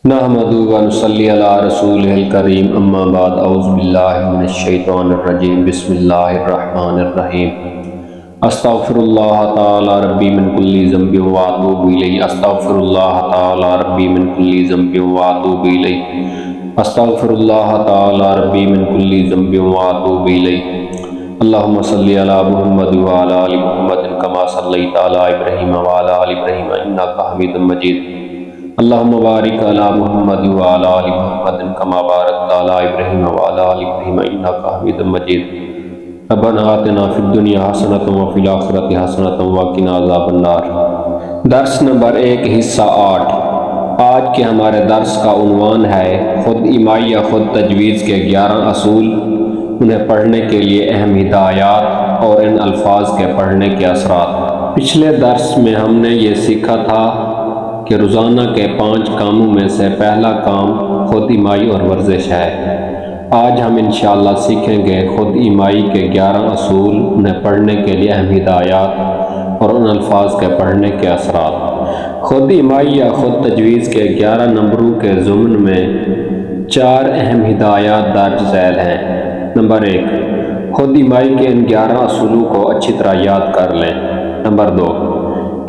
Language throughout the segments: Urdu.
نحمدہ و نصلی علی رسولہ الکریم اما بعد اعوذ باللہ من الشیطان الرجیم بسم اللہ الرحمن الرحیم استغفر اللہ تعالی ربی من کل ذنب و اتوب الیہ استغفر اللہ تعالی ربی من کل ذنب و اتوب الیہ استغفر اللہ تعالی ربی من کل ذنب و اتوب الیہ اللہم صلی علی محمد و علی آل محمد کما صلیت علی ابراہیم و علی آل ابراہیم انک حمید مجید اللہم بارک علی محمد و علی آل محمد کما بارکت علی ابراہیم و علی آل ابراہیم انک حمید مجید ربنا آتنا فی الدنیا حسنۃ و فی الآخرۃ حسنۃ وقنا عذاب النار۔ درس نمبر 1 حصہ 8۔ آج کے ہمارے درس کا عنوان ہے خود ایمائی یا خود تجویز کے 11 اصول، انہیں پڑھنے کے لیے اہم ہدایات اور ان الفاظ کے پڑھنے کے اثرات۔ پچھلے درس میں ہم نے یہ سیکھا تھا کہ روزانہ کے 5 کاموں میں سے پہلا کام خود ایمائی اور ورزش ہے۔ آج ہم انشاءاللہ سیکھیں گے خود ایمائی کے 11 اصول، انہیں پڑھنے کے لیے اہم ہدایات اور ان الفاظ کے پڑھنے کے اثرات۔ خود ایمائی یا خود تجویز کے 11 نمبروں کے ضمن میں 4 اہم ہدایات درج ذیل ہیں۔ نمبر 1، خود ایمائی کے ان 11 اصولوں کو اچھی طرح یاد کر لیں۔ نمبر 2،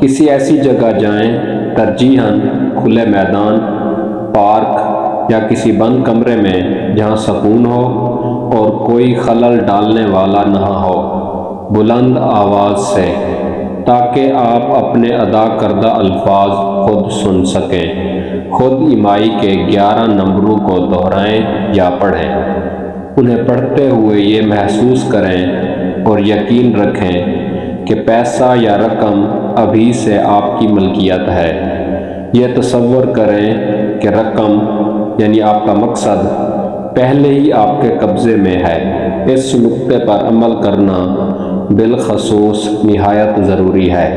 کسی ایسی جگہ جائیں، ترجیحاً کھلے میدان، پارک یا کسی بند کمرے میں جہاں سکون ہو اور کوئی خلل ڈالنے والا نہ ہو، بلند آواز سے، تاکہ آپ اپنے ادا کردہ الفاظ خود سن سکیں۔ خود ایمائی کے 11 نمبروں کو دہرائیں یا پڑھیں۔ انہیں پڑھتے ہوئے یہ محسوس کریں اور یقین رکھیں کہ پیسہ یا رقم ابھی سے آپ کی ملکیت ہے۔ یہ تصور کریں کہ رقم یعنی آپ کا مقصد پہلے ہی آپ کے قبضے میں ہے۔ اس نقطے پر عمل کرنا بالخصوص نہایت ضروری ہے۔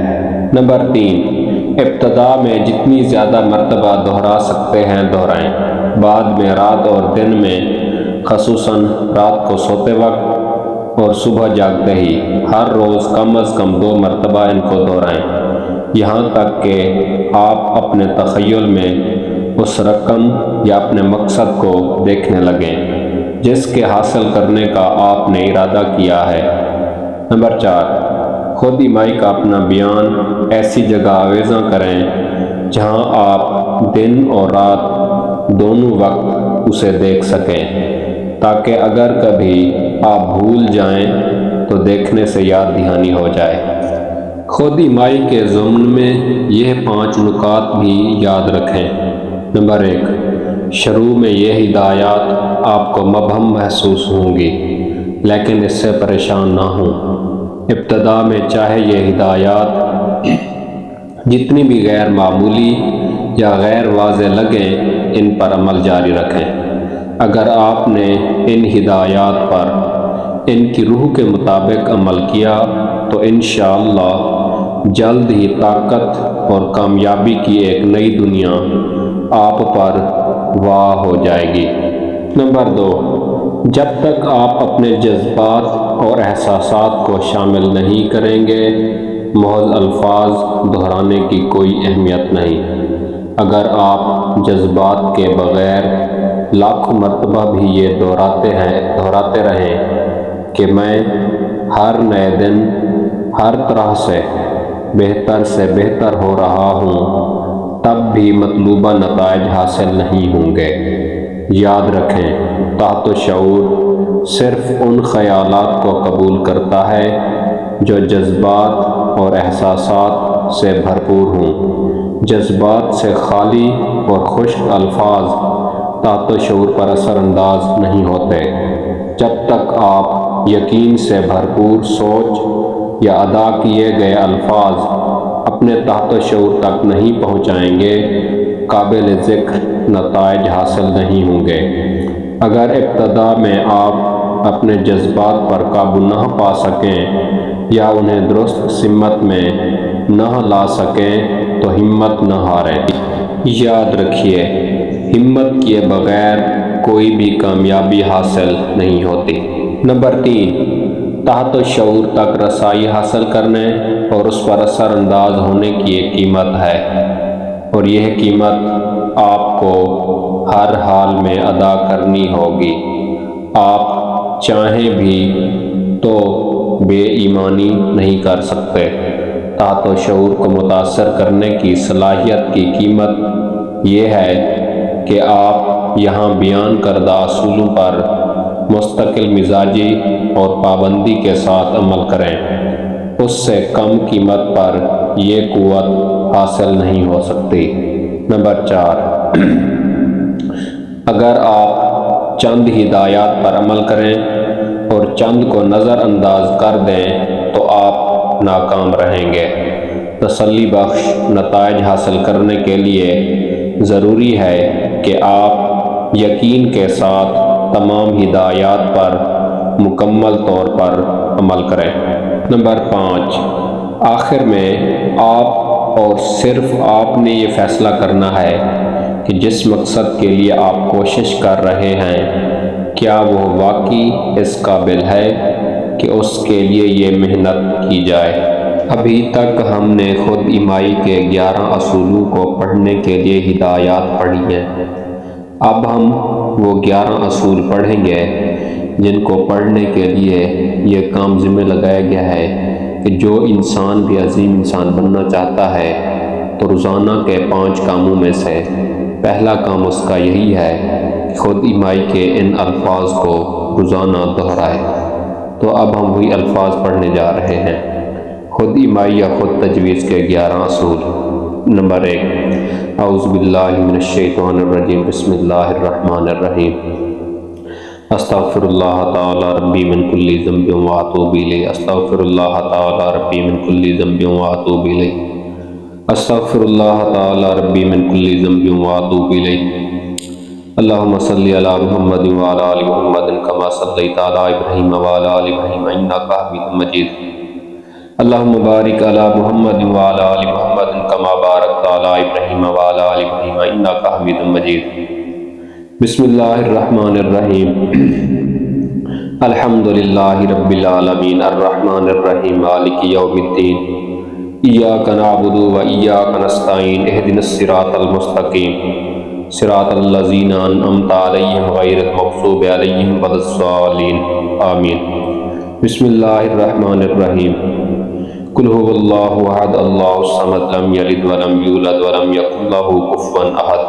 نمبر 3، ابتدا میں جتنی زیادہ مرتبہ دہرا سکتے ہیں دہرائیں، بعد میں رات اور دن میں، خصوصاً رات کو سوتے وقت اور صبح جاگتے ہی، ہر روز کم از کم 2 مرتبہ ان کو دہرائیں، یہاں تک کہ آپ اپنے تخیل میں اس رقم یا اپنے مقصد کو دیکھنے لگیں جس کے حاصل کرنے کا آپ نے ارادہ کیا ہے۔ نمبر 4، خود ایمائی کا اپنا بیان ایسی جگہ آویزاں کریں جہاں آپ دن اور رات دونوں وقت اسے دیکھ سکیں، تاکہ اگر کبھی آپ بھول جائیں تو دیکھنے سے یاد دہانی ہو جائے۔ خود ایمائی کے ضمن میں یہ 5 نکات بھی یاد رکھیں۔ نمبر 1، شروع میں یہ ہدایات آپ کو مبہم محسوس ہوں گی، لیکن اس سے پریشان نہ ہوں۔ ابتدا میں چاہے یہ ہدایات جتنی بھی غیر معمولی یا غیر واضح لگیں، ان پر عمل جاری رکھیں۔ اگر آپ نے ان ہدایات پر ان کی روح کے مطابق عمل کیا تو انشاءاللہ جلد ہی طاقت اور کامیابی کی ایک نئی دنیا آپ پر واہ ہو جائے گی۔ نمبر 2، جب تک آپ اپنے جذبات اور احساسات کو شامل نہیں کریں گے، محض الفاظ دہرانے کی کوئی اہمیت نہیں۔ اگر آپ جذبات کے بغیر لاکھوں مرتبہ بھی یہ دہراتے رہیں کہ میں ہر نئے دن ہر طرح سے بہتر ہو رہا ہوں، تب بھی مطلوبہ نتائج حاصل نہیں ہوں گے۔ یاد رکھیں، تحت شعور صرف ان خیالات کو قبول کرتا ہے جو جذبات اور احساسات سے بھرپور ہوں۔ جذبات سے خالی اور خشک الفاظ تحت شعور پر اثر انداز نہیں ہوتے۔ جب تک آپ یقین سے بھرپور سوچ یا ادا کیے گئے الفاظ اپنے تحت شعور تک نہیں پہنچائیں گے، قابل ذکر نتائج حاصل نہیں ہوں گے۔ اگر ابتدا میں آپ اپنے جذبات پر قابو نہ پا سکیں یا انہیں درست سمت میں نہ لا سکیں تو ہمت نہ ہاریں۔ یاد رکھیے، ہمت کیے بغیر کوئی بھی کامیابی حاصل نہیں ہوتی۔ نمبر 3، تحت شعور تک رسائی حاصل کرنے اور اس پر اثر انداز ہونے کی ایک قیمت ہے، اور یہ قیمت آپ کو ہر حال میں ادا کرنی ہوگی۔ آپ چاہیں بھی تو بے ایمانی نہیں کر سکتے۔ طاقت و شعور کو متاثر کرنے کی صلاحیت کی قیمت یہ ہے کہ آپ یہاں بیان کردہ اصولوں پر مستقل مزاجی اور پابندی کے ساتھ عمل کریں۔ اس سے کم قیمت پر یہ قوت حاصل نہیں ہو سکتی۔ نمبر 4، اگر آپ چند ہدایات پر عمل کریں اور چند کو نظر انداز کر دیں تو آپ ناکام رہیں گے۔ تسلی بخش نتائج حاصل کرنے کے لیے ضروری ہے کہ آپ یقین کے ساتھ تمام ہدایات پر مکمل طور پر عمل کریں۔ نمبر 5، آخر میں آپ اور صرف آپ نے یہ فیصلہ کرنا ہے کہ جس مقصد کے لیے آپ کوشش کر رہے ہیں کیا وہ واقعی اس قابل ہے کہ اس کے لیے یہ محنت کی جائے۔ ابھی تک ہم نے خود ایمائی کے 11 اصولوں کو پڑھنے کے لیے ہدایات پڑھی ہیں۔ اب ہم وہ 11 اصول پڑھیں گے جن کو پڑھنے کے لیے یہ کام ذمہ لگایا گیا ہے کہ جو انسان بھی عظیم انسان بننا چاہتا ہے تو روزانہ کے 5 کاموں میں سے پہلا کام اس کا یہی ہے کہ خود ایمائی کے ان الفاظ کو روزانہ دہرائے۔ تو اب ہم وہی الفاظ پڑھنے جا رہے ہیں۔ خود ایمائی یا خود تجویز کے 11 اصول۔ نمبر 1، اعوذ باللہ من الشیطان الرجیم، بسم اللہ الرحمن الرحیم۔ استغفر اللہ تعالی ربی من کل ذنب واتوب الیہ، استغفر اللہ تعالی ربی من کل ذنب واتوب الیہ، استغفر اللہ تعالی ربی من کل ذنب واتوب الیہ۔ اللہم صلی علی محمد وعلی آل محمد کما صلیت علی ابراہیم وعلی آل ابراہیم انک حمید مجید۔ اللہم بارک علی محمد وعلی آل محمد کما بارکت علی ابراہیم وعلی آل ابراہیم انک حمید مجید۔ بسم اللہ الرحمن الرحیم۔ الحمدللہ رب العالمین الرحمن الرحیم مالک یوم الدین، ایاک نعبد و ایاک نستعین، اہدنا الصراط المستقیم، صراط الذین انعمت علیہم غیر المغضوب علیہم ولا الضالین، آمین۔ بسم اللہ الرحمن الرحیم۔ قل هو اللہ احد اللہ الصمد لم یلد ولم یولد ولم یکن لہ کفوا احد۔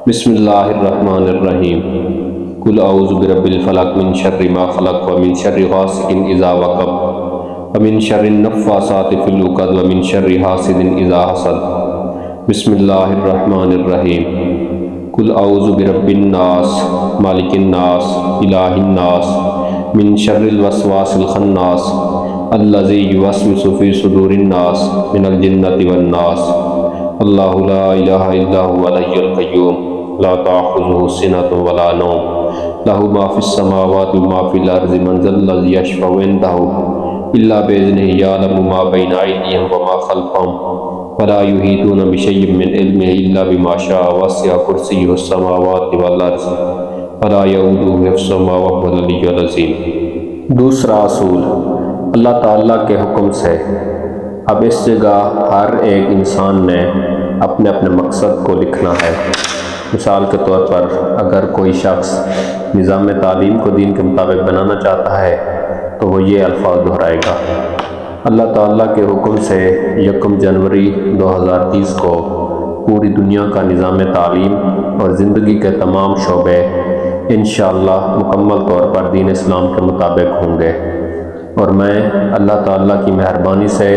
بسم اللہ الرحمن الرحیم۔ قل اعوذ برب الفلق من شر ما خلق ومن شر غاسق اذا وقب ومن شر النفاثات في العقد ومن شر حاسد اذا حسد۔ بسم اللہ الرحمن الرحیم۔ قل اعوذ برب الناس مالک الناس الہ الناس من شر الوسواس الخناس الذی یوسوس فی صدور الناس من الجنۃ والناس۔ اللہ لا الہ الا هو الحی القیوم لا تأخذہ سنۃ ولا نوم لہ ما فی السماوات وما فی الارض من ذا الذی یشفع عندہ الا بإذنہ یعلم ما بین ایدیہم وما خلفہم ولا یحیطون بشیء من علمہ الا بما شاء وسع کرسیہ السماوات والارض ولا یؤودہ حفظہما وہو العلی العظیم۔ دوسرا اصول، اللہ تعالیٰ کے حکم سے۔ اب اس جگہ ہر ایک انسان نے اپنے اپنے مقصد کو لکھنا ہے۔ مثال کے طور پر اگر کوئی شخص نظام تعلیم کو دین کے مطابق بنانا چاہتا ہے تو وہ یہ الفاظ دہرائے گا۔ اللہ تعالیٰ کے حکم سے 1 جنوری 2030 کو پوری دنیا کا نظام تعلیم اور زندگی کے تمام شعبے انشاءاللہ مکمل طور پر دین اسلام کے مطابق ہوں گے، اور میں اللہ تعالیٰ کی مہربانی سے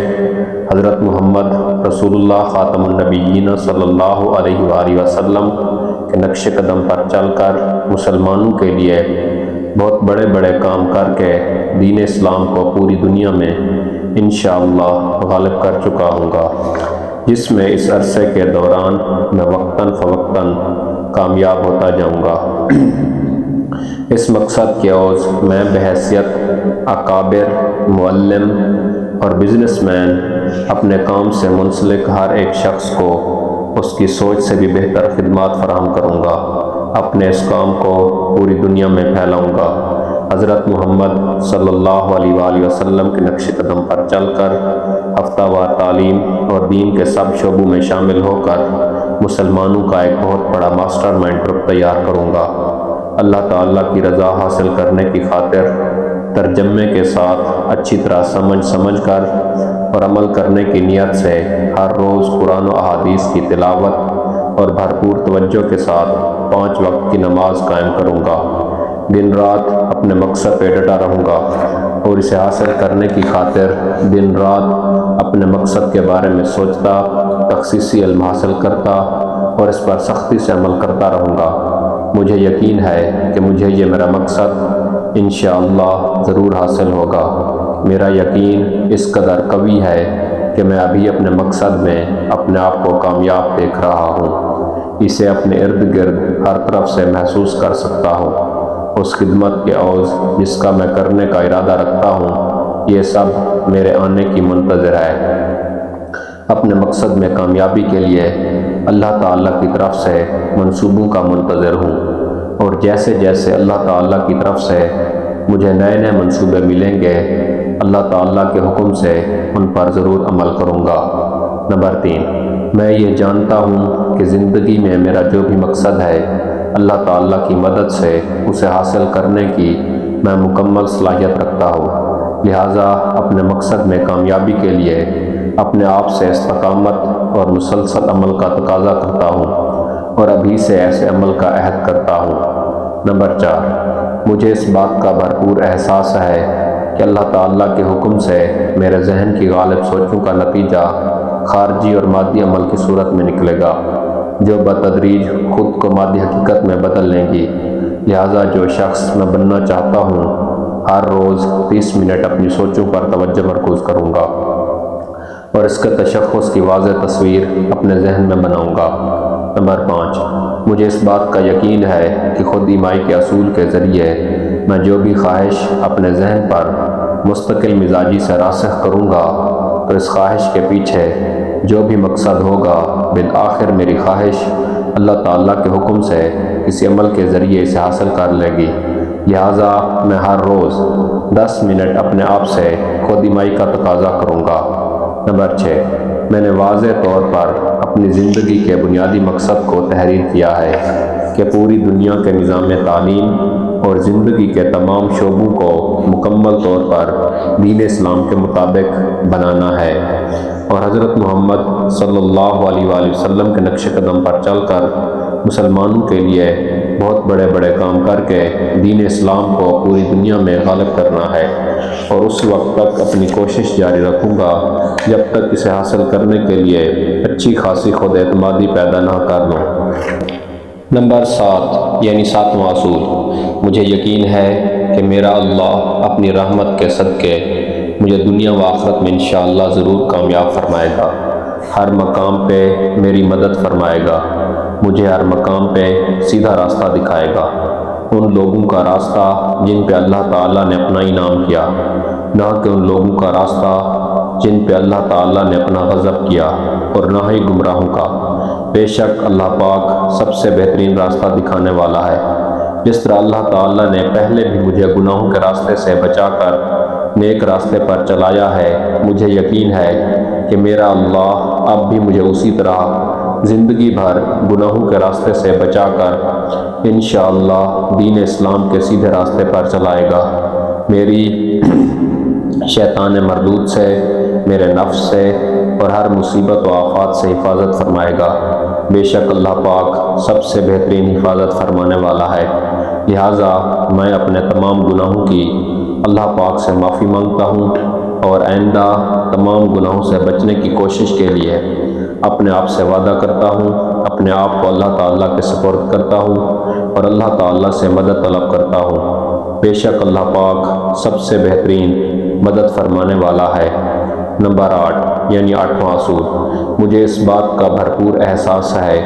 حضرت محمد رسول اللہ خاتم النبیین صلی اللہ علیہ وآلہ وسلم کے نقش قدم پر چل کر مسلمانوں کے لیے بہت بڑے بڑے کام کر کے دین اسلام کو پوری دنیا میں انشاءاللہ غالب کر چکا ہوں گا، جس میں اس عرصے کے دوران میں وقتاً فوقتاً کامیاب ہوتا جاؤں گا۔ اس مقصد کے عوض میں بحیثیت اکابر، معلم اور بزنس مین اپنے کام سے منسلک ہر ایک شخص کو اس کی سوچ سے بھی بہتر خدمات فراہم کروں گا، اپنے اس کام کو پوری دنیا میں پھیلاؤں گا، حضرت محمد صلی اللہ علیہ وآلہ وسلم کے نقش قدم پر چل کر ہفتہ وار تعلیم اور دین کے سب شعبوں میں شامل ہو کر مسلمانوں کا ایک بہت بڑا ماسٹر مائنڈ گروپ تیار کروں گا۔ اللہ تعالیٰ کی رضا حاصل کرنے کی خاطر ترجمے کے ساتھ اچھی طرح سمجھ کر اور عمل کرنے کی نیت سے ہر روز قرآن و احادیث کی تلاوت اور بھرپور توجہ کے ساتھ 5 وقت کی نماز قائم کروں گا۔ دن رات اپنے مقصد پہ ڈٹا رہوں گا اور اسے حاصل کرنے کی خاطر دن رات اپنے مقصد کے بارے میں سوچتا، تخصیصی علم حاصل کرتا اور اس پر سختی سے عمل کرتا رہوں گا۔ مجھے یقین ہے کہ مجھے یہ میرا مقصد انشاءاللہ ضرور حاصل ہوگا۔ میرا یقین اس قدر قوی ہے کہ میں ابھی اپنے مقصد میں اپنے آپ کو کامیاب دیکھ رہا ہوں۔ اسے اپنے ارد گرد ہر طرف سے محسوس کر سکتا ہوں۔ اس خدمت کے عوض جس کا میں کرنے کا ارادہ رکھتا ہوں، یہ سب میرے آنے کی منتظر ہے۔ اپنے مقصد میں کامیابی کے لیے اللہ تعالیٰ کی طرف سے منصوبوں کا منتظر ہوں، اور جیسے جیسے اللہ تعالیٰ کی طرف سے مجھے نئے منصوبے ملیں گے، اللہ تعالیٰ کے حکم سے ان پر ضرور عمل کروں گا۔ نمبر 3، میں یہ جانتا ہوں کہ زندگی میں میرا جو بھی مقصد ہے، اللہ تعالیٰ کی مدد سے اسے حاصل کرنے کی میں مکمل صلاحیت رکھتا ہوں۔ لہٰذا اپنے مقصد میں کامیابی کے لیے اپنے آپ سے استقامت اور مسلسل عمل کا تقاضا کرتا ہوں، اور ابھی سے ایسے عمل کا عہد کرتا ہوں۔ نمبر 4، مجھے اس بات کا بھرپور احساس ہے کہ اللہ تعالیٰ کے حکم سے میرے ذہن کی غالب سوچوں کا نتیجہ خارجی اور مادی عمل کی صورت میں نکلے گا، جو بتدریج خود کو مادی حقیقت میں بدل لیں گی۔ لہٰذا جو شخص میں بننا چاہتا ہوں، ہر روز 30 منٹ اپنی سوچوں پر توجہ مرکوز کروں گا اور اس کے تشخص کی واضح تصویر اپنے ذہن میں بناؤں گا۔ نمبر 5، مجھے اس بات کا یقین ہے کہ خود ایمائی کے اصول کے ذریعے میں جو بھی خواہش اپنے ذہن پر مستقل مزاجی سے راسخ کروں گا، تو اس خواہش کے پیچھے جو بھی مقصد ہوگا، بالآخر میری خواہش اللہ تعالیٰ کے حکم سے کسی عمل کے ذریعے اسے حاصل کر لے گی۔ لہٰذا میں ہر روز 10 منٹ اپنے آپ سے خود ایمائی کا تقاضا کروں گا۔ نمبر 6، میں نے واضح طور پر اپنی زندگی کے بنیادی مقصد کو تحریر کیا ہے کہ پوری دنیا کے نظام تعلیم اور زندگی کے تمام شعبوں کو مکمل طور پر دین اسلام کے مطابق بنانا ہے، اور حضرت محمد صلی اللہ علیہ وآلہ وسلم کے نقش قدم پر چل کر مسلمانوں کے لیے بہت بڑے بڑے کام کر کے دین اسلام کو پوری دنیا میں غالب کرنا ہے، اور اس وقت تک اپنی کوشش جاری رکھوں گا جب تک اسے حاصل کرنے کے لیے اچھی خاصی خود اعتمادی پیدا نہ کر لوں۔ نمبر 7 یعنی 7واں اصول، مجھے یقین ہے کہ میرا اللہ اپنی رحمت کے صدقے مجھے دنیا و آخرت میں انشاءاللہ ضرور کامیاب فرمائے گا۔ ہر مقام پہ میری مدد فرمائے گا، مجھے ہر مقام پہ سیدھا راستہ دکھائے گا، ان لوگوں کا راستہ جن پہ اللہ تعالیٰ نے اپنا انعام کیا، نہ کہ ان لوگوں کا راستہ جن پہ اللہ تعالیٰ نے اپنا غضب کیا، اور نہ ہی گمراہوں کا۔ بے شک اللہ پاک سب سے بہترین راستہ دکھانے والا ہے۔ جس طرح اللہ تعالیٰ نے پہلے بھی مجھے گناہوں کے راستے سے بچا کر نیک راستے پر چلایا ہے، مجھے یقین ہے کہ میرا اللہ اب بھی مجھے اسی طرح زندگی بھر گناہوں کے راستے سے بچا کر انشاءاللہ دین اسلام کے سیدھے راستے پر چلائے گا۔ میری شیطان مردود سے، میرے نفس سے اور ہر مصیبت و آفات سے حفاظت فرمائے گا۔ بے شک اللہ پاک سب سے بہترین حفاظت فرمانے والا ہے۔ لہٰذا میں اپنے تمام گناہوں کی اللہ پاک سے معافی مانگتا ہوں، اور آئندہ تمام گناہوں سے بچنے کی کوشش کے لیے اپنے آپ سے وعدہ کرتا ہوں، اپنے آپ کو اللہ تعالیٰ کے سپرد کرتا ہوں اور اللہ تعالیٰ سے مدد طلب کرتا ہوں۔ بے شک اللہ پاک سب سے بہترین مدد فرمانے والا ہے۔ نمبر 8 یعنی 8واں اصول، مجھے اس بات کا بھرپور احساس ہے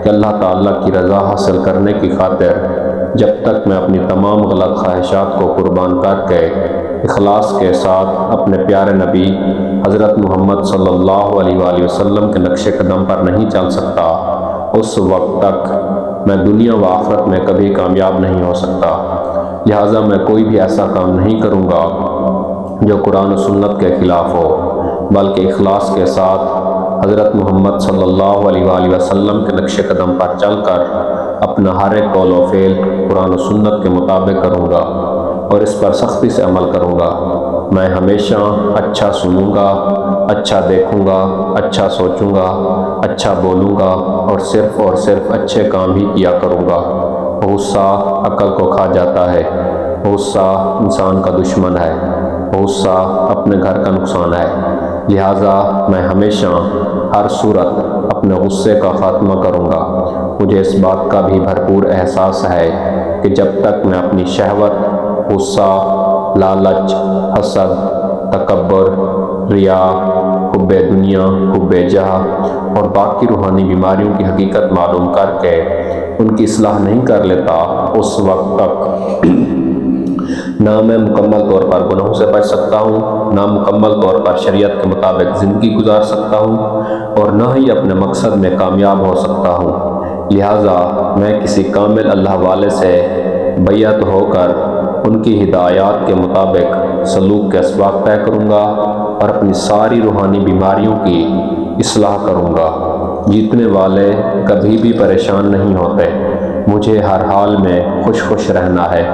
کہ اللہ تعالیٰ کی رضا حاصل کرنے کی خاطر جب تک میں اپنی تمام غلط خواہشات کو قربان کر کے اخلاص کے ساتھ اپنے پیارے نبی حضرت محمد صلی اللہ علیہ وآلہ وسلم کے نقش قدم پر نہیں چل سکتا، اس وقت تک میں دنیا و آخرت میں کبھی کامیاب نہیں ہو سکتا۔ لہٰذا میں کوئی بھی ایسا کام نہیں کروں گا جو قرآن و سنت کے خلاف ہو، بلکہ اخلاص کے ساتھ حضرت محمد صلی اللہ علیہ وآلہ وسلم کے نقش قدم پر چل کر اپنا ہر ایک قول و فعل قرآن و سنت کے مطابق کروں گا اور اس پر سختی سے عمل کروں گا۔ میں ہمیشہ اچھا سنوں گا، اچھا دیکھوں گا، اچھا سوچوں گا، اچھا بولوں گا اور صرف اچھے کام ہی کیا کروں گا۔ غصہ عقل کو کھا جاتا ہے، غصہ انسان کا دشمن ہے، غصہ اپنے گھر کا نقصان ہے، لہٰذا میں ہمیشہ ہر صورت اپنے غصے کا خاتمہ کروں گا۔ مجھے اس بات کا بھی بھرپور احساس ہے کہ جب تک میں اپنی شہوت، غصہ، لالچ، حسد، تکبر، ریا، حب دنیا، حب جاہ اور باقی روحانی بیماریوں کی حقیقت معلوم کر کے ان کی اصلاح نہیں کر لیتا، اس وقت تک نہ میں مکمل طور پر گناہوں سے بچ سکتا ہوں، نہ مکمل طور پر شریعت کے مطابق زندگی گزار سکتا ہوں اور نہ ہی اپنے مقصد میں کامیاب ہو سکتا ہوں۔ لہٰذا میں کسی کامل اللہ والے سے بیعت ہو کر ان کی ہدایات کے مطابق سلوک کے اسباق طے کروں گا اور اپنی ساری روحانی بیماریوں کی اصلاح کروں گا۔ جیتنے والے کبھی بھی پریشان نہیں ہوتے۔ مجھے ہر حال میں خوش رہنا ہے،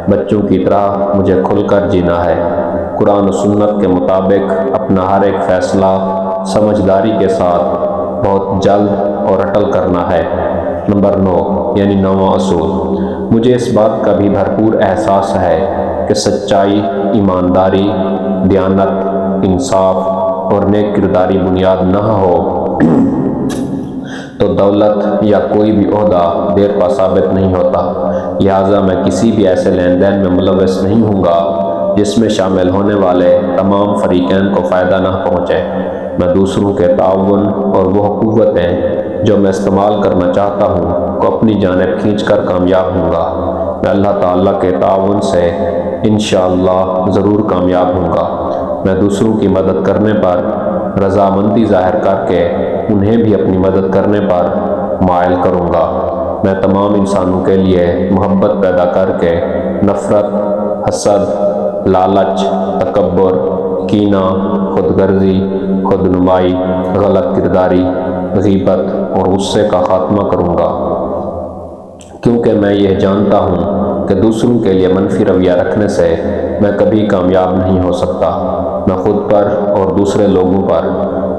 بچوں کی طرح مجھے کھل کر جینا ہے، قرآن و سنت کے مطابق اپنا ہر ایک فیصلہ سمجھداری کے ساتھ بہت جلد اور اٹل کرنا ہے۔ نمبر 9 یعنی 9واں اصول، مجھے اس بات کا بھی بھرپور احساس ہے کہ سچائی، ایمانداری، دیانت، انصاف اور نیک کرداری بنیاد نہ ہو تو دولت یا کوئی بھی عہدہ دیر پا ثابت نہیں ہوتا۔ لہٰذا میں کسی بھی ایسے لین دین میں ملوث نہیں ہوں گا جس میں شامل ہونے والے تمام فریقین کو فائدہ نہ پہنچے۔ میں دوسروں کے تعاون اور وہ قوتیں جو میں استعمال کرنا چاہتا ہوں کو اپنی جانب کھینچ کر کامیاب ہوں گا۔ میں اللہ تعالیٰ کے تعاون سے انشاءاللہ ضرور کامیاب ہوں گا۔ میں دوسروں کی مدد کرنے پر رضامندی ظاہر کر کے انہیں بھی اپنی مدد کرنے پر مائل کروں گا۔ میں تمام انسانوں کے لیے محبت پیدا کر کے نفرت، حسد، لالچ، تکبر، کینہ، خود غرضی، خود نمائی، غلط کرداری، غیبت اور غصے کا خاتمہ کروں گا، کیونکہ میں یہ جانتا ہوں کہ دوسروں کے لیے منفی رویہ رکھنے سے میں کبھی کامیاب نہیں ہو سکتا۔ میں خود پر اور دوسرے لوگوں پر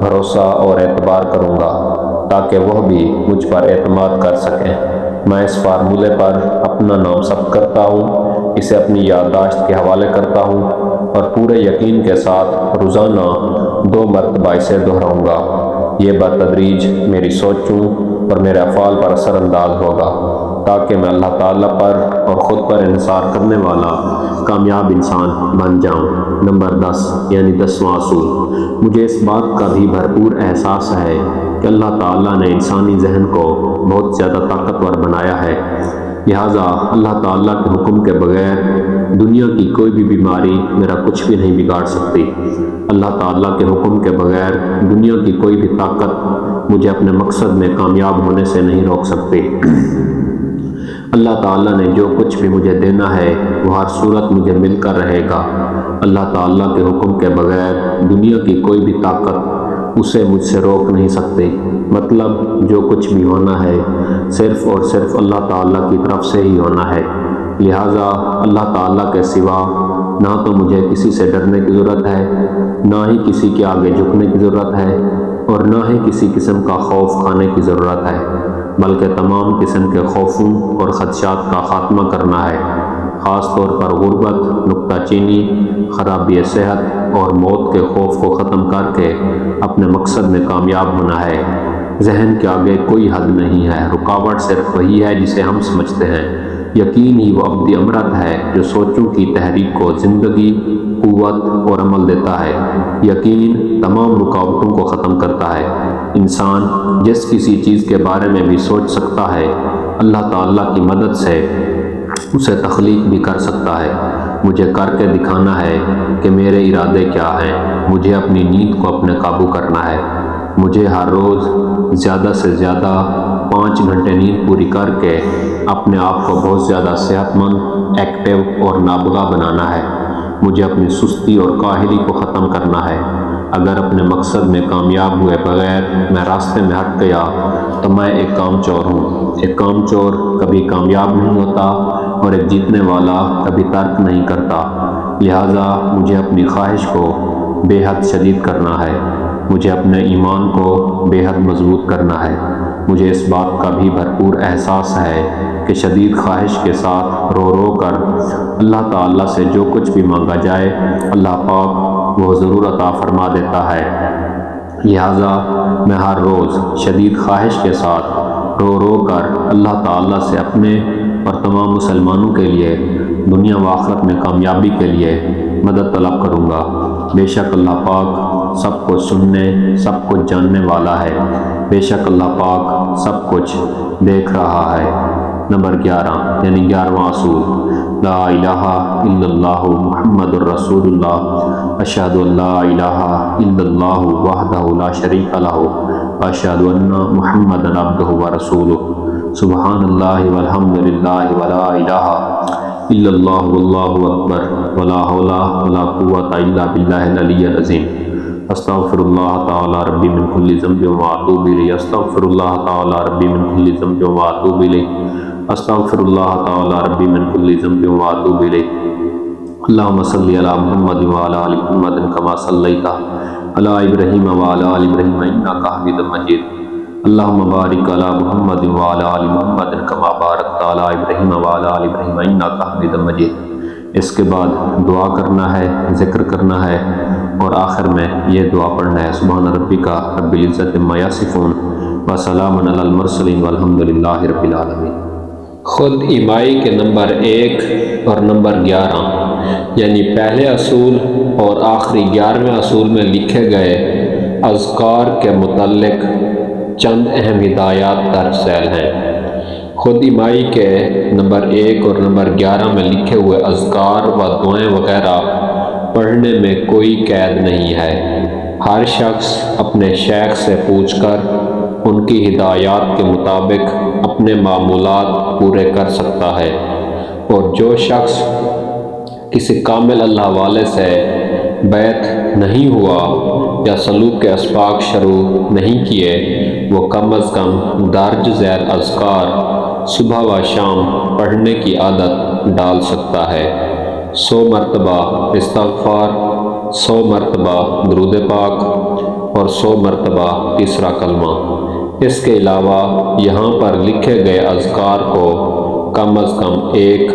بھروسہ اور اعتبار کروں گا تاکہ وہ بھی مجھ پر اعتماد کر سکیں۔ میں اس فارمولے پر اپنا نام ثبت کرتا ہوں، اسے اپنی یادداشت کے حوالے کرتا ہوں اور پورے یقین کے ساتھ روزانہ 2 مرتبہ اسے دہراؤں گا۔ یہ بتدریج میری سوچوں اور میرے افعال پر اثر انداز ہوگا تاکہ میں اللہ تعالیٰ پر اور خود پر انحصار کرنے والا کامیاب انسان بن جاؤں۔ نمبر 10 یعنی 10واں اصول، مجھے اس بات کا بھی بھرپور احساس ہے کہ اللہ تعالیٰ نے انسانی ذہن کو بہت زیادہ طاقتور بنایا ہے، لہٰذا اللہ تعالیٰ کے حکم کے بغیر دنیا کی کوئی بھی بیماری میرا کچھ بھی نہیں بگاڑ سکتی۔ اللہ تعالیٰ کے حکم کے بغیر دنیا کی کوئی بھی طاقت مجھے اپنے مقصد میں کامیاب ہونے سے نہیں روک سکتی۔ اللہ تعالیٰ نے جو کچھ بھی مجھے دینا ہے وہ ہر صورت مجھے مل کر رہے گا۔ اللہ تعالیٰ کے حکم کے بغیر دنیا کی کوئی بھی طاقت اسے مجھ سے روک نہیں سکتی۔ مطلب جو کچھ بھی ہونا ہے صرف اور صرف اللہ تعالیٰ کی طرف سے ہی ہونا ہے، لہٰذا اللہ تعالیٰ کے سوا نہ تو مجھے کسی سے ڈرنے کی ضرورت ہے، نہ ہی کسی کے آگے جھکنے کی ضرورت ہے اور نہ ہی کسی قسم کا خوف کھانے کی ضرورت ہے، بلکہ تمام قسم کے خوفوں اور خدشات کا خاتمہ کرنا ہے، خاص طور پر غربت، نکتہ چینی، خرابی صحت اور موت کے خوف کو ختم کر کے اپنے مقصد میں کامیاب ہونا ہے۔ ذہن کے آگے کوئی حد نہیں ہے، رکاوٹ صرف وہی ہے جسے ہم سمجھتے ہیں۔ یقین ہی وہ ابدی امرت ہے جو سوچوں کی تحریک کو زندگی، قوت اور عمل دیتا ہے۔ یقین تمام رکاوٹوں کو ختم کرتا ہے۔ انسان جس کسی چیز کے بارے میں بھی سوچ سکتا ہے، اللہ تعالیٰ کی مدد سے اسے تخلیق بھی کر سکتا ہے۔ مجھے کر کے دکھانا ہے کہ میرے ارادے کیا ہیں۔ مجھے اپنی نیند کو اپنے قابو کرنا ہے۔ مجھے ہر روز زیادہ سے زیادہ 5 گھنٹے نیند پوری کر کے اپنے آپ کو بہت زیادہ صحت مند، ایکٹیو اور نابغہ بنانا ہے۔ مجھے اپنی سستی اور کاہلی کو ختم کرنا ہے۔ اگر اپنے مقصد میں کامیاب ہوئے بغیر میں راستے میں ہٹ گیا تو میں ایک کام چور ہوں۔ ایک کام چور کبھی کامیاب نہیں ہوتا اور ایک جیتنے والا کبھی ترک نہیں کرتا۔ لہٰذا مجھے اپنی خواہش کو بے حد شدید کرنا ہے، مجھے اپنے ایمان کو بے حد مضبوط کرنا ہے۔ مجھے اس بات کا بھی بھرپور احساس ہے کہ شدید خواہش کے ساتھ رو رو کر اللہ تعالیٰ سے جو کچھ بھی مانگا جائے اللہ پاک وہ ضرور عطا فرما دیتا ہے۔ لہٰذا میں ہر روز شدید خواہش کے ساتھ رو رو کر اللہ تعالیٰ سے اپنے اور تمام مسلمانوں کے لیے دنیا و آخرت میں کامیابی کے لیے مدد طلب کروں گا۔ بے شک اللہ پاک سب کچھ سننے سب کچھ جاننے والا ہے، بے شک اللہ پاک سب کچھ دیکھ رہا ہے۔ نمبر 11 یعنی 11واں اصول، لا الہ الا اللہ محمد الرسول اللہ، اشہد ان لا الہ الا اللہ وحدہ لا شریک لہ، اشہد ان محمدا عبدہ ورسولہ، سبحان اللہ والحمد للہ ولا الہ الا اللہ واللہ اکبر ولا حول ولا قوۃ الا باللہ العلی العظیم، استغفر اللہ تعالی ربی من کل ذنب واتوب الیہ، استغفر اللہ تعالی ربی من کل ذنب واتوب الیہ، استغفر اللہ تعالی ربی من کل ذنب واتوب الیہ۔ اللہم صلی علی محمد وعلی آل محمد کما صلیت علی ابراہیم وعلی آل ابراہیم انک حمید مجید، اللہم بارک علی محمد وعلی آل محمد کما بارکت علی ابراہیم وعلی آل ابراہیم انک حمید مجید۔ اس کے بعد دعا کرنا ہے، ذکر کرنا ہے اور آخر میں یہ دعا پڑھنا ہے، سبحان ربک رب العزت عما یصفون وسلام علی المرسلین والحمد للہ رب العالمین۔ خود ایمائی کے نمبر 1 اور نمبر 11 یعنی پہلے اصول اور آخری 11ویں اصول میں لکھے گئے اذکار کے متعلق چند اہم ہدایات در ذیل ہیں۔ خود ایمائی کے نمبر 1 اور نمبر 11 میں لکھے ہوئے اذکار و دعائیں وغیرہ پڑھنے میں کوئی قید نہیں ہے، ہر شخص اپنے شیخ سے پوچھ کر ان کی ہدایات کے مطابق اپنے معمولات پورے کر سکتا ہے، اور جو شخص کسی کامل اللہ والے سے بیعت نہیں ہوا یا سلوک کے اسباق شروع نہیں کیے وہ کم از کم درج ذیل اذکار صبح و شام پڑھنے کی عادت ڈال سکتا ہے۔ 100 مرتبہ استغفار، 100 مرتبہ درود پاک اور 100 مرتبہ تیسرا کلمہ۔ اس کے علاوہ یہاں پر لکھے گئے اذکار کو کم از کم 1،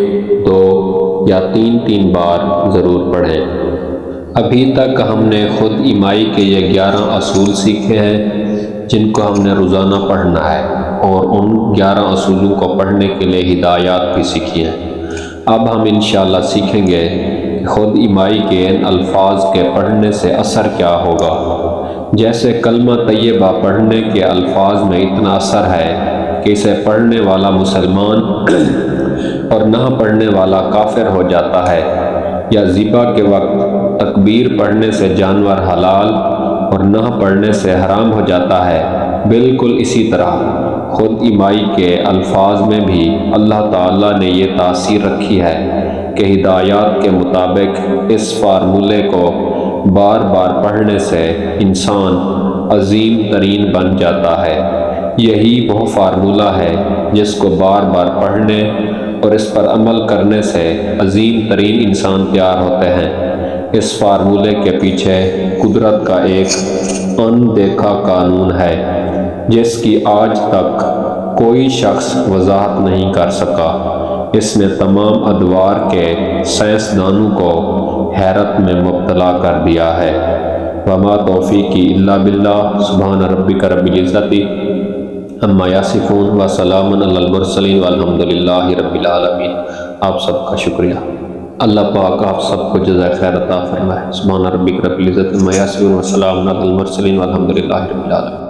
2 یا 3 بار ضرور پڑھیں۔ ابھی تک ہم نے خود ایمائی کے یہ 11 اصول سیکھے ہیں جن کو ہم نے روزانہ پڑھنا ہے، اور ان 11 اصولوں کو پڑھنے کے لیے ہدایات بھی سیکھی ہیں۔ اب ہم انشاءاللہ سیکھیں گے کہ خود ایمائی کے ان الفاظ کے پڑھنے سے اثر کیا ہوگا۔ جیسے کلمہ طیبہ پڑھنے کے الفاظ میں اتنا اثر ہے کہ اسے پڑھنے والا مسلمان اور نہ پڑھنے والا کافر ہو جاتا ہے، یا ذبح کے وقت تکبیر پڑھنے سے جانور حلال اور نہ پڑھنے سے حرام ہو جاتا ہے، بالکل اسی طرح خود ایمائی کے الفاظ میں بھی اللہ تعالیٰ نے یہ تاثیر رکھی ہے کہ ہدایات کے مطابق اس فارمولے کو بار بار پڑھنے سے انسان عظیم ترین بن جاتا ہے۔ یہی وہ فارمولہ ہے جس کو بار بار پڑھنے اور اس پر عمل کرنے سے عظیم ترین انسان تیار ہوتے ہیں۔ اس فارمولے کے پیچھے قدرت کا ایک اندیکھا قانون ہے جس کی آج تک کوئی شخص وضاحت نہیں کر سکا۔ اس نے تمام ادوار کے سائنسدانوں کو حیرت میں مبتلا کر دیا ہے۔ وما توفیقی الا باللہ، سبحان ربک رب العزت عما یصفون وسلام علی المرسلین والحمد للہ رب العالمین۔ آپ سب کا شکریہ۔ اللہ پاک آپ سب کو جزائے خیر عطا فرمائے۔ سبحان ربک رب العزت عما یصفون وسلام علی المرسلین والحمد للہ رب العالمین۔